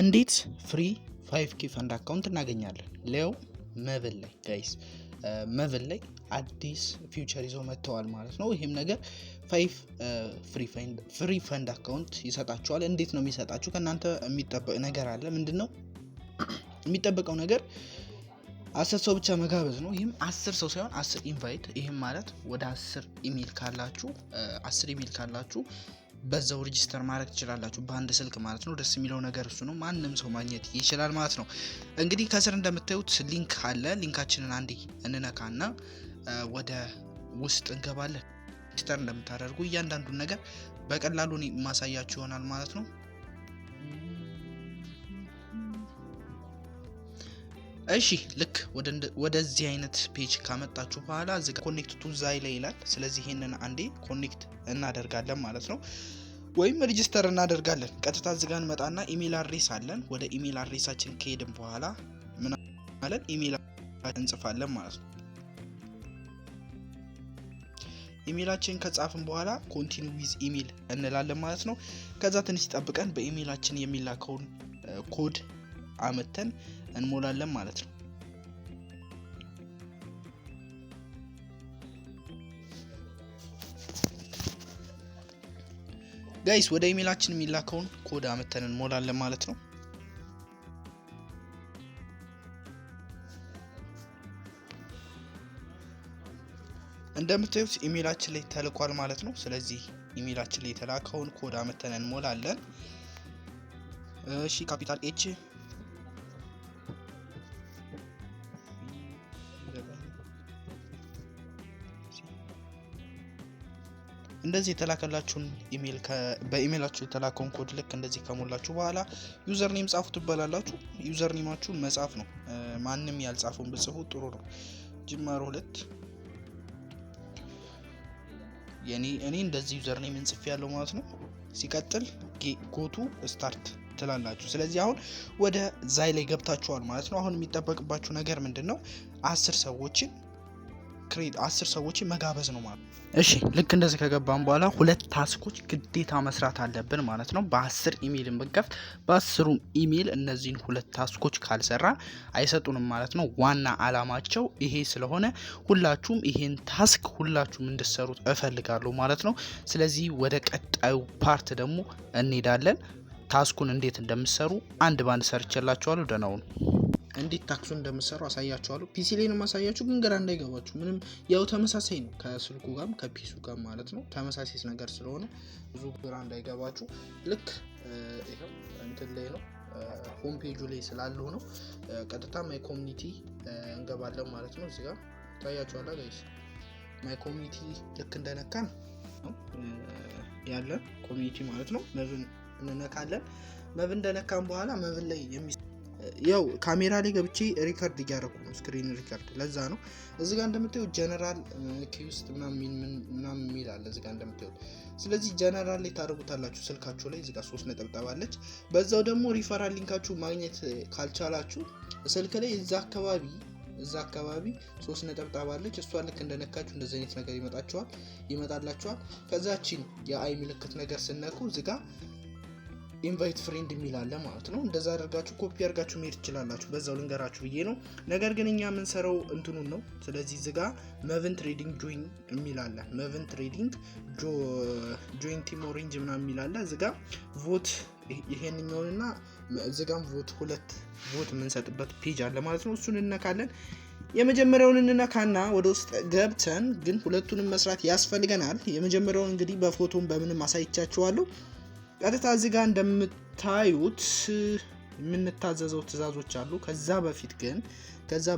እንዴት ፍሪ 5k ፈንድ አካውንት እናገኛለን? ሌው መብል ላይ ጋይስ መብል ላይ አዲስ ፊውቸር ይዞ መጥተዋል ማለት ነው። ይሄም ነገር 5 ፍሪ ፈንድ አካውንት ይሰጣችኋል። እንዴት ነው የሚሰጣችሁ? ከናንተ የሚጠበቅ ነገር አለ። ምንድነው የሚጠበቀው ነገር? 10 ሰው ብቻ መጋበዝ ነው። ይሄም 10 ሰው ሳይሆን 10 ኢንቫይት። ይሄም ማለት ወደ 10 ኢሜል ካላችሁ በዛው ሬጂስተር ማድረግ ትችላላችሁ በአንድ ስልክ ማለት ነው። ደስ የሚለው ነገር እሱ ነው። ማንንም ሰው ማግኘት ይችላል ማለት ነው። እንግዲህ ከስር እንደምታዩት ሊንክ አለ። ሊንካችንን አንዴ እንነካና ወደ ውስጥ እንገባለን። ሬጂስተር እንደምታደርጉ እያንዳንዱን ነገር በቀላሉ ማሳያችሁ ይሆናል ማለት ነው። እሺ ልክ ወደዚህ አይነት ፔጅ ካመጣችሁ በኋላ እዚህ ጋር ኮኔክት ቱ ዛይለ ይላል። ስለዚህ ይሄንን አንዴ ኮኔክት እናደርጋለን ማለት ነው፣ ወይም ሬጂስተር እናደርጋለን። ቀጥታ እዚህ ጋር እንመጣና ኢሜል አድሬስ አለን። ወደ ኢሜል አድሬሳችን ከሄድን በኋላ ምን ማለት ኢሜል እንጽፋለን ማለት ነው። ኢሜላችን ከጻፍን በኋላ ኮንቲኒው ዊዝ ኢሜል እንላለን ማለት ነው። ከዛ ትንሽ ጠብቀን በኢሜላችን የሚላከውን ኮድ አመተን እንሞላለን ማለት ነው። ጋይስ ወደ ኢሜላችን የሚላከውን ኮድ አመተን እንሞላለን ማለት ነው። እንደምታዩት ኢሜላችን ላይ ተልኳል ማለት ነው። ስለዚህ ኢሜላችን ላይ የተላከውን ኮድ አመተን እንሞላለን። እሺ ካፒታል ኤች እንደዚህ የተላከላችሁን ኢሜል በኢሜላችሁ የተላከውን ኮድ ልክ እንደዚህ ከሞላችሁ በኋላ ዩዘር ኔም ጻፉ ትባላላችሁ። ዩዘር ኔማችሁን መጻፍ ነው። ማንም ያልጻፈውን ብጽፉ ጥሩ ነው። ጅማሮ 2 እኔ እንደዚህ ዩዘር ኔም እንጽፍ ያለው ማለት ነው። ሲቀጥል ጎቱ ስታርት ትላላችሁ። ስለዚህ አሁን ወደ ዛይ ላይ ገብታችኋል ማለት ነው። አሁን የሚጠበቅባችሁ ነገር ምንድነው? 10 ሰዎችን መጋበዝ ነው ማለት ነው። እሺ ልክ እንደዚህ ከገባን በኋላ 2 ታስኮች ግዴታ መስራት አለብን ማለት ነው። በ10 ኢሜልን ብንከፍት በ10ሩም ኢሜል እነዚህን 2 ታስኮች ካልሰራን አይሰጡንም ማለት ነው። ዋና አላማቸው ይሄ ስለሆነ ሁላችሁም ይሄን ታስክ ሁላችሁም እንድትሰሩት እፈልጋለሁ ማለት ነው። ስለዚህ ወደ ቀጣዩ ፓርት ደግሞ እንሄዳለን። ታስኩን እንዴት እንደምትሰሩ አንድ ባንድ ሰርቼላችኋለሁ። ደህናው ነው። እንዴት ታክሱን እንደምትሰሩ አሳያችኋለሁ። ፒሲ ላይ ነው ማሳያችሁ፣ ግን ግራ እንዳይገባችሁ። ምንም ያው ተመሳሳይ ነው ከስልኩ ጋርም ከፒሲው ጋር ማለት ነው። ተመሳሳይ ነገር ስለሆነ ብዙ ግራ እንዳይገባችሁ። ልክ ይሄው እንትን ላይ ነው ሆም ፔጁ ላይ ስላለው ነው። ቀጥታ ማይ ኮሚኒቲ እንገባለን ማለት ነው። እዚህ ጋር ታያችኋላ ጋይስ። ማይ ኮሚኒቲ ልክ እንደነካን ነው ያለን ኮሚኒቲ ማለት ነው። መብን እንነካለን። መብን እንደነካን በኋላ መብን ላይ ያው ካሜራ ላይ ገብቼ ሪከርድ እያደረኩ ነው፣ ስክሪን ሪከርድ። ለዛ ነው እዚህ ጋር እንደምታዩት ጀነራል ኪውስት ምናምን የሚል አለ እዚህ ጋር እንደምታዩት። ስለዚህ ጀነራል ላይ ታደርጉታላችሁ ስልካችሁ ላይ። እዚህ ጋር 3 ነጥብ አለች። በዛው ደግሞ ሪፈራል ሊንካችሁ ማግኘት ካልቻላችሁ ስልክ ላይ እዛ አካባቢ 3 ነጥብ አለች። እሷ ልክ እንደነካችሁ እንደዚህ አይነት ነገር ይመጣላችኋል። ከዛችን የአይ ምልክት ነገር ስነኩ እዚህ ጋር ኢንቫይት ፍሬንድ የሚል አለ ማለት ነው። እንደዛ አድርጋችሁ ኮፒ አድርጋችሁ መሄድ ትችላላችሁ። በዛው ልንገራችሁ ብዬ ነው። ነገር ግን እኛ የምንሰራው እንትኑን ነው። ስለዚህ እዚህ ጋር መቨን ትሬዲንግ ጆይን የሚል አለ። መቨን ትሬዲንግ ጆይን ቲም ኦሬንጅ ምናምን የሚል አለ። እዚህ ጋር ቮት ይሄንኛውንና እዚህ ጋር ቮት የምንሰጥበት ፔጅ አለ ማለት ነው። እሱን እንነካለን። የመጀመሪያውን እንነካና ወደ ውስጥ ገብተን ግን ሁለቱንም መስራት ያስፈልገናል። የመጀመሪያውን እንግዲህ በፎቶም በምንም አሳይቻችኋለሁ። ቀጥታ እዚህ ጋር እንደምታዩት የምንታዘዘው ትዕዛዞች አሉ። ከዛ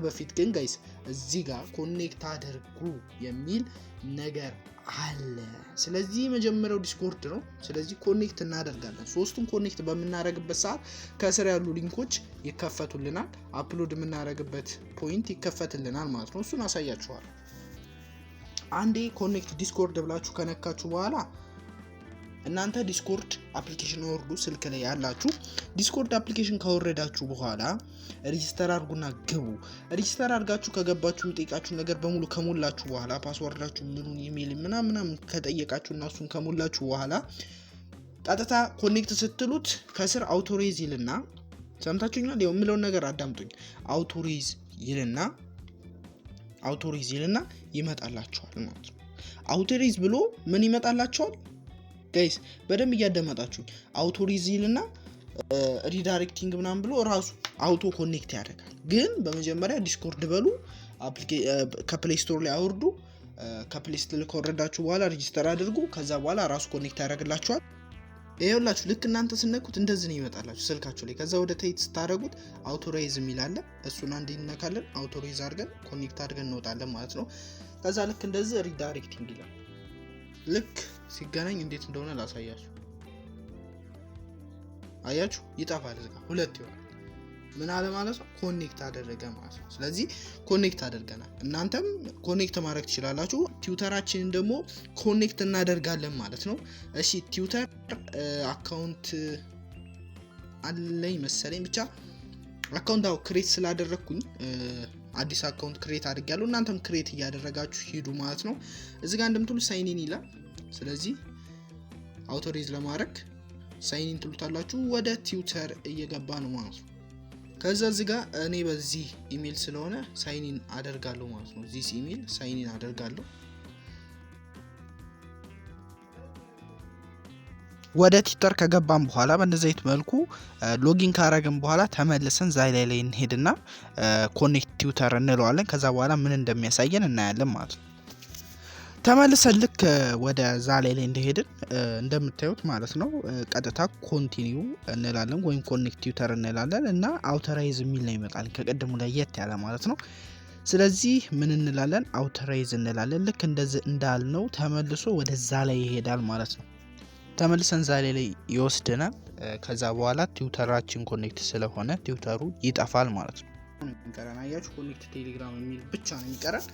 በፊት ግን ጋይስ እዚህ ጋር ኮኔክት አድርጉ የሚል ነገር አለ። ስለዚህ የመጀመሪያው ዲስኮርድ ነው። ስለዚህ ኮኔክት እናደርጋለን። 3ቱን ኮኔክት በምናደርግበት ሰዓት ከስር ያሉ ሊንኮች ይከፈቱልናል። አፕሎድ የምናደርግበት ፖይንት ይከፈትልናል ማለት ነው። እሱን አሳያችኋለሁ። አንዴ ኮኔክት ዲስኮርድ ብላችሁ ከነካችሁ በኋላ እናንተ ዲስኮርድ አፕሊኬሽን ወርዱ ስልክ ላይ ያላችሁ ዲስኮርድ አፕሊኬሽን ካወረዳችሁ በኋላ ሬጂስተር አድርጉና ግቡ። ሬጂስተር አድርጋችሁ ከገባችሁ የሚጠይቃችሁ ነገር በሙሉ ከሞላችሁ በኋላ ፓስወርዳችሁ ምኑን ኢሜል ምናምን ከጠየቃችሁ እና እሱን ከሞላችሁ በኋላ ቀጥታ ኮኔክት ስትሉት ከስር አውቶራይዝ ይልና ሰምታችሁኛል? ያው የምለውን ነገር አዳምጡኝ። አውቶሪዝ ይልና ይመጣላችኋል ማለት ነው። አውቶሪዝ ብሎ ምን ይመጣላችኋል ጋይስ? በደንብ እያዳመጣችሁኝ። አውቶሪዝ ይልና ሪዳይሬክቲንግ ምናምን ብሎ ራሱ አውቶ ኮኔክት ያደርጋል። ግን በመጀመሪያ ዲስኮርድ በሉ፣ ከፕሌይ ስቶር ላይ አውርዱ። ከፕሌይ ስቶር ላይ ከወረዳችሁ በኋላ ሬጂስተር አድርጉ። ከዛ በኋላ ራሱ ኮኔክት ያደርግላችኋል። ይኸውላችሁ ልክ እናንተ ስነኩት እንደዚህ ነው ይመጣላችሁ ስልካችሁ ላይ። ከዛ ወደ ታይት ስታደርጉት አውቶራይዝ የሚል አለ። እሱን አንዴ እንነካለን። አውቶራይዝ አድርገን ኮኔክት አድርገን እንወጣለን ማለት ነው። ከዛ ልክ እንደዚህ ሪዳይሬክቲንግ ይላል። ልክ ሲገናኝ እንዴት እንደሆነ ላሳያችሁ። አያችሁ? ይጠፋል። እዚህ ጋር ሁለት ይሆናል። ምን አለ ማለት ነው? ኮኔክት አደረገ ማለት ነው። ስለዚህ ኮኔክት አድርገናል። እናንተም ኮኔክት ማድረግ ትችላላችሁ። ቲዩተራችንን ደግሞ ኮኔክት እናደርጋለን ማለት ነው። እሺ ቲዩተር አካውንት አለኝ መሰለኝ። ብቻ አካውንት ክሬት ስላደረግኩኝ አዲስ አካውንት ክሬት አድርጌያለሁ። እናንተም ክሬት እያደረጋችሁ ሂዱ ማለት ነው። እዚህ ጋር እንደምትሉ ሳይን ኢን ይላል። ስለዚህ አውቶራይዝ ለማድረግ ሳይን ኢን ትሉታላችሁ። ወደ ቲዩተር እየገባ ነው ማለት ነው። ከዛ እዚህ ጋር እኔ በዚህ ኢሜል ስለሆነ ሳይን ኢን አደርጋለሁ ማለት ነው። ዚስ ኢሜል ሳይን ኢን አደርጋለሁ። ወደ ቲዩተር ከገባን በኋላ በእንደዚህ መልኩ ሎጊን ካረግን በኋላ ተመልሰን ዛይ ላይ እንሄድና ኮኔክት ቲዩተር እንለዋለን። ከዛ በኋላ ምን እንደሚያሳየን እናያለን ማለት ነው። ተመልሰን ልክ ወደ ዛላይ ላይ እንደሄድን እንደምታዩት ማለት ነው ቀጥታ ኮንቲኒው እንላለን ወይም ኮኔክት ቲዩተር እንላለን እና አውቶራይዝ የሚል ነው ይመጣል። ከቀደሙ ላይ የት ያለ ማለት ነው። ስለዚህ ምን እንላለን? አውቶራይዝ እንላለን። ልክ እንደዚህ እንዳልነው ተመልሶ ወደ ዛላይ ይሄዳል ማለት ነው። ተመልሰን ዛላይ ላይ ይወስደናል። ከዛ በኋላ ቲዩተራችን ኮኔክት ስለሆነ ቲዩተሩ ይጠፋል ማለት ነው። እንቀራና አያችሁ ኮኔክት ቴሌግራም የሚል ብቻ ነው የሚቀረን።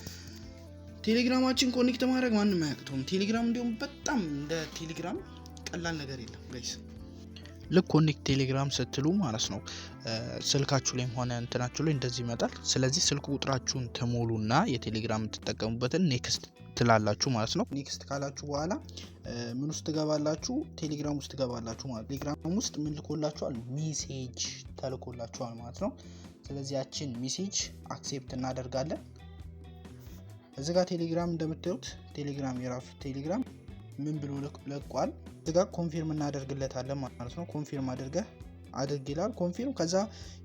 ቴሌግራማችን ኮኔክት ማድረግ ማንም አያቅተውም። ቴሌግራም እንዲሁም በጣም እንደ ቴሌግራም ቀላል ነገር የለም ጋይስ። ልክ ኮኔክት ቴሌግራም ስትሉ ማለት ነው ስልካችሁ ላይም ሆነ እንትናችሁ ላይ እንደዚህ ይመጣል። ስለዚህ ስልክ ቁጥራችሁን ተሞሉና የቴሌግራም የምትጠቀሙበትን ኔክስት ትላላችሁ ማለት ነው። ኔክስት ካላችሁ በኋላ ምን ውስጥ ትገባላችሁ? ቴሌግራም ውስጥ ትገባላችሁ ማለት ነው። ቴሌግራም ውስጥ ምን ልኮላችኋል? ሜሴጅ ተልኮላችኋል ማለት ነው። ስለዚህ ያችን ሜሴጅ አክሴፕት እናደርጋለን። እዚህ ጋር ቴሌግራም እንደምታዩት ቴሌግራም የራሱ ቴሌግራም ምን ብሎ ለቋል። እዚህ ጋር ኮንፊርም እናደርግለታለን ማለት ነው። ኮንፊርም አድርግ ይላል። ኮንፊርም ከዛ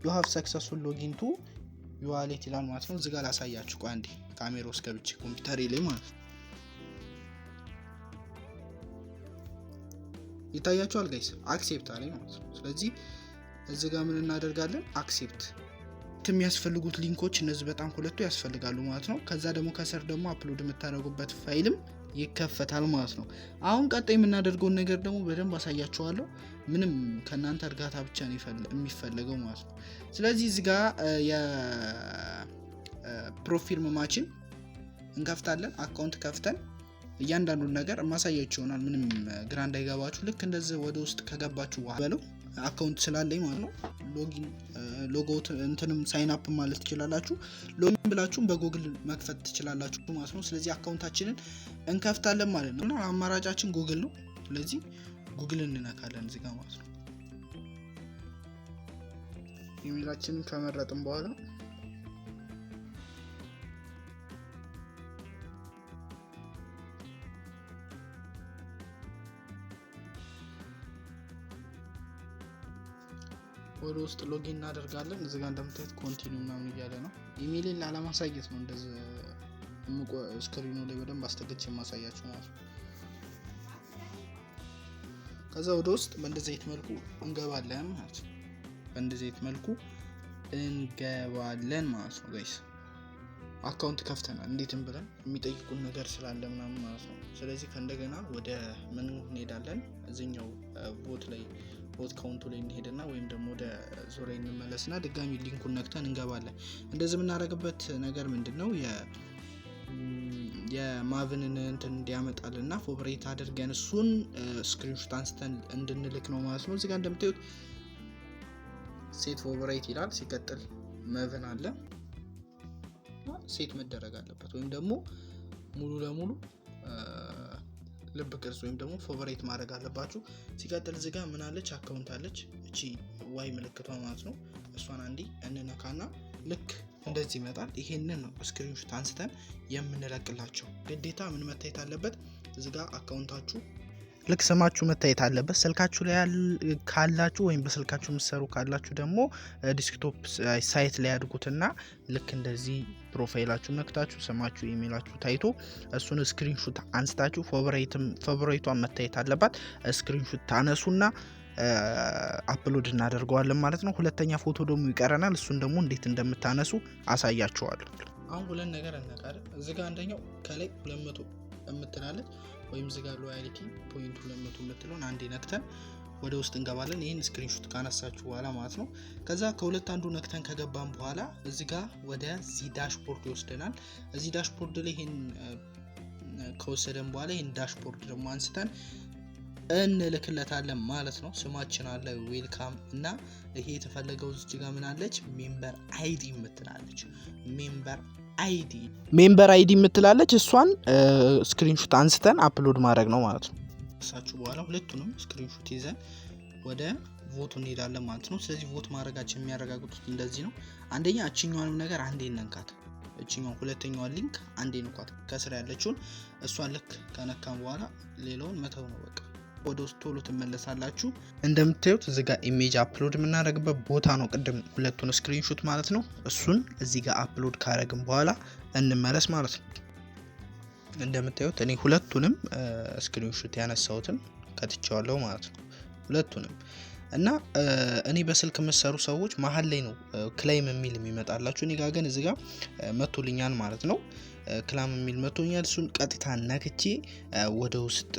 ዩ ሃቭ ሰክሰስፉል ሎጊን ቱ ዩዋሌት ይላል ማለት ነው። እዚህ ጋር ላሳያችሁ። ቆይ አንዴ ካሜራ ውስጥ ገብቼ ኮምፒውተር ላይ ማለት ነው ይታያችኋል ጋይስ። አክሴፕት አለኝ ማለት ነው። ስለዚህ እዚህ ጋር ምን እናደርጋለን? አክሴፕት የሚያስፈልጉት ሊንኮች እነዚህ በጣም ሁለቱ ያስፈልጋሉ ማለት ነው። ከዛ ደግሞ ከስር ደግሞ አፕሎድ የምታደርጉበት ፋይልም ይከፈታል ማለት ነው። አሁን ቀጣይ የምናደርገውን ነገር ደግሞ በደንብ አሳያችኋለሁ። ምንም ከእናንተ እርጋታ ብቻ ነው የሚፈለገው ማለት ነው። ስለዚህ እዚህ ጋር የፕሮፊል ማችን እንከፍታለን። አካውንት ከፍተን እያንዳንዱን ነገር ማሳያችሁ ይሆናል። ምንም ግራ እንዳይገባችሁ። ልክ እንደዚህ ወደ ውስጥ ከገባችሁ በኋላ አካውንት ስላለኝ ማለት ነው ሎጊን ሎጎት እንትንም ሳይን አፕ ማለት ትችላላችሁ። ሎጊን ብላችሁም በጉግል መክፈት ትችላላችሁ ማለት ነው። ስለዚህ አካውንታችንን እንከፍታለን ማለት ነው እና አማራጫችን ጉግል ነው። ስለዚህ ጉግል እንነካለን እዚህ ጋር ማለት ነው። ኢሜላችንን ከመረጥን በኋላ ወደ ውስጥ ሎጊን እናደርጋለን። እዚህ ጋር እንደምታዩት ኮንቲኒው ምናምን እያለ ነው። ኢሜይልን ላለማሳየት ነው እንደዚህ ስክሪኑ ላይ በደንብ አስተግቼ የማሳያችሁ ማለት ነው። ከዛ ወደ ውስጥ በእንደዚህ አይነት መልኩ እንገባለን ማለት ነው። በእንደዚህ አይነት መልኩ እንገባለን ማለት ነው ጋይስ። አካውንት ከፍተናል። እንዴትም ብለን የሚጠይቁን ነገር ስላለ ምናምን ማለት ነው። ስለዚህ ከእንደገና ወደ ምን እንሄዳለን? እዚህኛው ቦት ካውንቱ ላይ እንሄድና ወይም ደግሞ ወደ ዙሪያ እንመለስና ድጋሚ ሊንኩን ነክተን እንገባለን። እንደዚህ የምናደርግበት ነገር ምንድነው? የማቭንን እንትን እንዲያመጣልና ፎቨሬት አድርገን እሱን ስክሪንሾት አንስተን እንድንልክ ነው ማለት ነው። እዚህ ጋር እንደምታዩት ሴት ፎቨሬት ይላል። ሲቀጥል ማቭን አለ ሴት መደረግ አለበት ወይም ደግሞ ሙሉ ለሙሉ ልብ ቅርጽ ወይም ደግሞ ፌቨራይት ማድረግ አለባችሁ። ሲቀጥል እዚህ ጋር ምን አለች አካውንት አለች እቺ ዋይ ምልክቷ ማለት ነው። እሷን አንዴ እንነካና ልክ እንደዚህ ይመጣል። ይሄንን ነው ስክሪንሾት አንስተን የምንለቅላቸው። ግዴታ ምን መታየት አለበት እዚህ ጋር አካውንታችሁ ልክ ስማችሁ መታየት አለበት። ስልካችሁ ላይ ካላችሁ ወይም በስልካችሁ የምትሰሩ ካላችሁ ደግሞ ዲስክቶፕ ሳይት ላይ አድርጉትና ልክ እንደዚህ ፕሮፋይላችሁ ነክታችሁ ስማችሁ ኢሜይላችሁ ታይቶ እሱን ስክሪንሾት አንስታችሁ ፌቨራይቷን መታየት አለባት። ስክሪንሾት ታነሱና አፕሎድ እናደርገዋለን ማለት ነው። ሁለተኛ ፎቶ ደግሞ ይቀረናል። እሱን ደግሞ እንዴት እንደምታነሱ አሳያችኋለሁ። አሁን ሁለት ነገር እናቃለን። እዚህ ጋር አንደኛው ከላይ 200 እምትላለች ወይም እዚህ ጋር ሎያሊቲ ፖይንት 200 እምትለውን አንዴ ነክተን ወደ ውስጥ እንገባለን። ይሄን ስክሪንሾት ካነሳችሁ በኋላ ማለት ነው። ከዛ ከሁለት አንዱ ነክተን ከገባን በኋላ እዚህ ጋር ወደ ዚ ዳሽቦርድ ይወስደናል። እዚህ ዳሽቦርድ ላይ ይሄን ከወሰደን በኋላ ይሄን ዳሽቦርድ ደግሞ አንስተን እንልክለታለን ማለት ነው። ስማችን አለ ዌልካም እና ይሄ የተፈለገው እዚህ ጋር ምን አለች ሜምበር አይዲ የምትላለች ሜምበር አይዲ የምትላለች እሷን ስክሪንሾት አንስተን አፕሎድ ማድረግ ነው ማለት ነው። እሳችሁ በኋላ ሁለቱንም ስክሪንሾት ይዘን ወደ ቮት እንሄዳለን ማለት ነው። ስለዚህ ቮት ማድረጋችን የሚያረጋግጡት እንደዚህ ነው። አንደኛ እቺኛዋንም ነገር አንዴ እንንካት። እቺኛው ሁለተኛዋን ሊንክ አንዴ እንኳን ከስራ ያለችውን እሷን ልክ ከነካም በኋላ ሌላውን መተው ነው በቃ። ወደ ውስጥ ቶሎ ትመለሳላችሁ። እንደምታዩት እዚህ ጋር ኢሜጅ አፕሎድ የምናደርግበት ቦታ ነው። ቅድም ሁለቱን ስክሪንሾት ማለት ነው። እሱን እዚህ ጋር አፕሎድ ካደረግን በኋላ እንመለስ ማለት ነው። እንደምታዩት እኔ ሁለቱንም ስክሪንሾት ያነሳሁትን ከትቼዋለሁ ማለት ነው። ሁለቱንም እና እኔ በስልክ የምትሰሩ ሰዎች መሀል ላይ ነው ክላይም የሚል የሚመጣላችሁ። እኔ ጋር ግን እዚህ ጋር መቶልኛል ማለት ነው። ክላም የሚል መቶኛል። እሱን ቀጥታ ነክቼ ወደ ውስጥ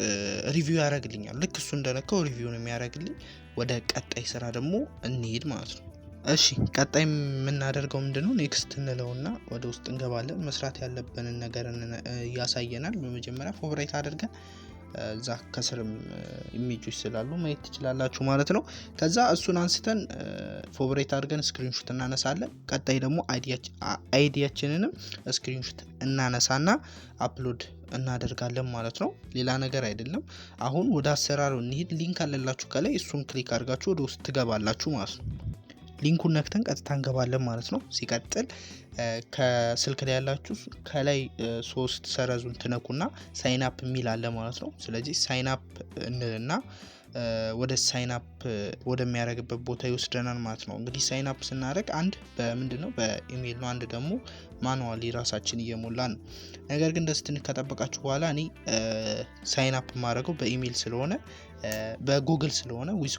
ሪቪው ያደርግልኛል። ልክ እሱ እንደነካው ሪቪውን የሚያደርግልኝ። ወደ ቀጣይ ስራ ደግሞ እንሄድ ማለት ነው። እሺ ቀጣይ የምናደርገው ምንድነው? ኔክስት እንለውና ወደ ውስጥ እንገባለን። መስራት ያለብንን ነገር ያሳየናል። በመጀመሪያ ፌቨራይት አድርገን እዛ ከስርም ኢሜጆች ስላሉ ማየት ትችላላችሁ ማለት ነው። ከዛ እሱን አንስተን ፌቨራይት አድርገን ስክሪንሾት እናነሳለን። ቀጣይ ደግሞ አይዲያችንንም ስክሪንሾት እናነሳና አፕሎድ እናደርጋለን ማለት ነው። ሌላ ነገር አይደለም። አሁን ወደ አሰራሩ እንሂድ። ሊንክ አለላችሁ ከላይ እሱን ክሊክ አድርጋችሁ ወደ ውስጥ ትገባላችሁ ማለት ነው። ሊንኩን ነክተን ቀጥታ እንገባለን ማለት ነው። ሲቀጥል ከስልክ ላይ ያላችሁ ከላይ 3 ሰረዙን ትነኩና ሳይን አፕ የሚል አለ ማለት ነው። ስለዚህ ሳይን አፕ እንልና ወደ ሳይን አፕ ወደሚያደርግበት ቦታ ይወስደናል ማለት ነው። እንግዲህ ሳይን አፕ ስናደርግ አንድ በምንድነው በኢሜል ነው፣ አንድ ደግሞ ማኑዋሊ ራሳችን እየሞላን ነው። ነገር ግን እንደዚህ ትንሽ ከጠበቃችሁ በኋላ እኔ ሳይን አፕ ማድረገው በኢሜል ስለሆነ በጉግል ስለሆነ ዊዝ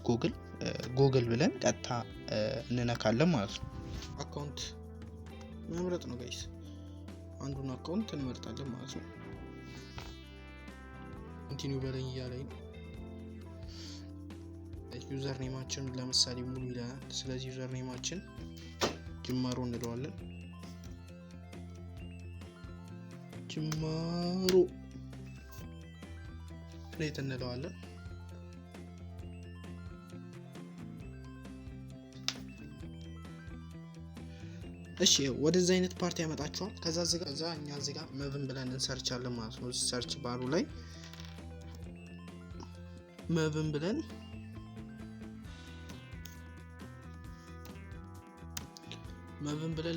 ጉግል ብለን ቀጥታ እንነካለን ማለት ነው። አካውንት መምረጥ ነው ጋይስ። አንዱን አካውንት እንመርጣለን ማለት ነው። ኮንቲኒው በለኝ እያለኝ ዩዘር ኔማችን ለምሳሌ ሙሉ ይለናል። ስለዚህ ዩዘር ኔማችን ጅማሮ እንለዋለን። ጅማሮ ፕሌት እንለዋለን። እሺ ወደዛ አይነት ፓርቲ ያመጣችኋል። ከዛ እኛ እዚህ ጋር መብን ብለን እንሰርቻለን ማለት ነው። ሰርች ባሩ ላይ መብን ብለን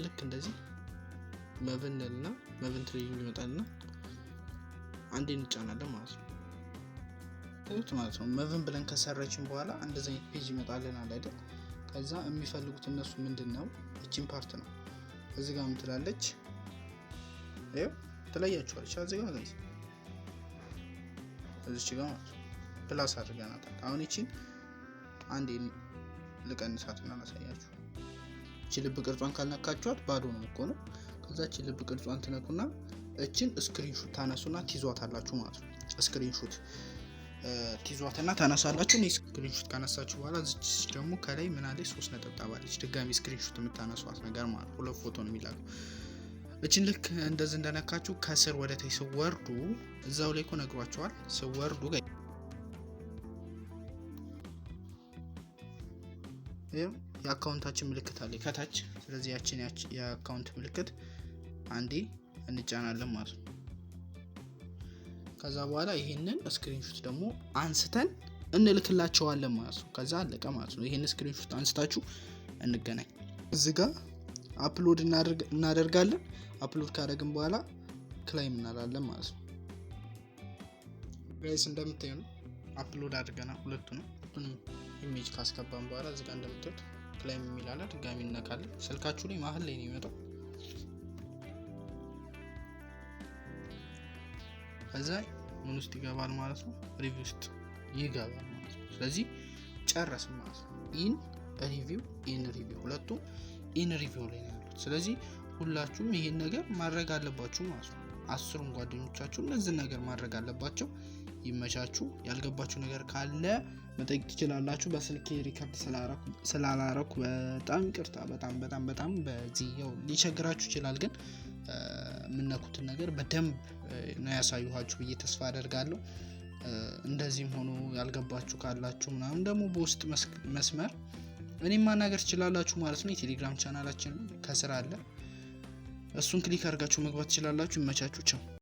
ልክ እንደዚህ መብንልና መብን ትሬኒንግ ይመጣልና አንዴ እንጫናለን ማለት ነው። ማለት ነው መብን ብለን ከሰራችን በኋላ እንደዚህ አይነት ፔጅ ይመጣልናል አይደል? ከዛ የሚፈልጉት እነሱ ምንድነው እቺን ፓርት ነው። እዚህ ጋር ምትላለች ይሄው ትለያችኋለች። እዚህ ጋር ጋይስ እዚህ ጋር ፕላስ አድርገናታል። አሁን እቺን አንዴ ልቀንሳትና ላሳያችሁ። እቺ ልብ ቅርጿን ካልነካችኋት ባዶ ነው እኮ ነው። ከዛ እቺ ልብ ቅርጿን ትነኩና እቺን ስክሪንሾት ታነሱና ትይዟታላችሁ ማለት ነው። ስክሪንሾት ትይዟትና ታነሳላችሁ። ነው ስክሪንሾት ካነሳችሁ በኋላ እዚህ ደግሞ ከላይ ምን አለች 3 ነጥብ አለች። ድጋሚ ስክሪንሾት የምታነሷት ነገር ማለት ሁለት ፎቶ ነው የሚላከው። እቺን ልክ እንደዚህ እንደነካችሁ ከስር ወደ ታች ሲወርዱ እዛው ላይ እኮ ነግሯቸዋል። ሲወርዱ የአካውንታችን ምልክት አለ ከታች። ስለዚህ ያችን የአካውንት ምልክት አንዴ እንጫናለን ማለት ነው። ከዛ በኋላ ይሄንን ስክሪንሾት ደግሞ አንስተን እንልክላቸዋለን ማለት ነው። ከዛ አለቀ ማለት ነው። ይሄን ስክሪንሾት አንስታችሁ እንገናኝ። እዚህ ጋር አፕሎድ እናደርጋለን። አፕሎድ ካደረግን በኋላ ክላይም እናላለን ማለት ነው። ጋይስ እንደምታዩ ነው አፕሎድ አድርገናል ሁለቱንም ኢሜጅ ካስገባን በኋላ እዚህ ጋር እንደምታዩት ክላይም የሚል አለ። ድጋሚ እንነካለን። ስልካችሁ ላይ መሀል ላይ ነው የሚመጣው። ከዛ ምን ውስጥ ይገባል ማለት ነው? ሪቪው ውስጥ ይገባል ማለት ነው። ስለዚህ ጨረስን ማለት ነው። ኢን ሪቪው ሁለቱም ኢን ሪቪው ላይ ነው ያሉት። ስለዚህ ሁላችሁም ይሄን ነገር ማድረግ አለባችሁ ማለት ነው። 10ም ጓደኞቻችሁ እነዚህ ነገር ማድረግ አለባቸው። ይመቻችሁ። ያልገባችሁ ነገር ካለ መጠየቅ ትችላላችሁ። በስልኬ ሪከርድ ስላላረኩ በጣም ይቅርታ። በጣም በዚህ ያው ሊቸግራችሁ ይችላል፣ ግን የምነኩትን ነገር በደንብ ነው ያሳዩኋችሁ ብዬ ተስፋ አደርጋለሁ። እንደዚህም ሆኖ ያልገባችሁ ካላችሁ ምናምን ደግሞ በውስጥ መስመር እኔም ማናገር ትችላላችሁ ማለት ነው። የቴሌግራም ቻናላችን ከስር አለ። እሱን ክሊክ አድርጋችሁ መግባት ትችላላችሁ። ይመቻችሁ። ቻው።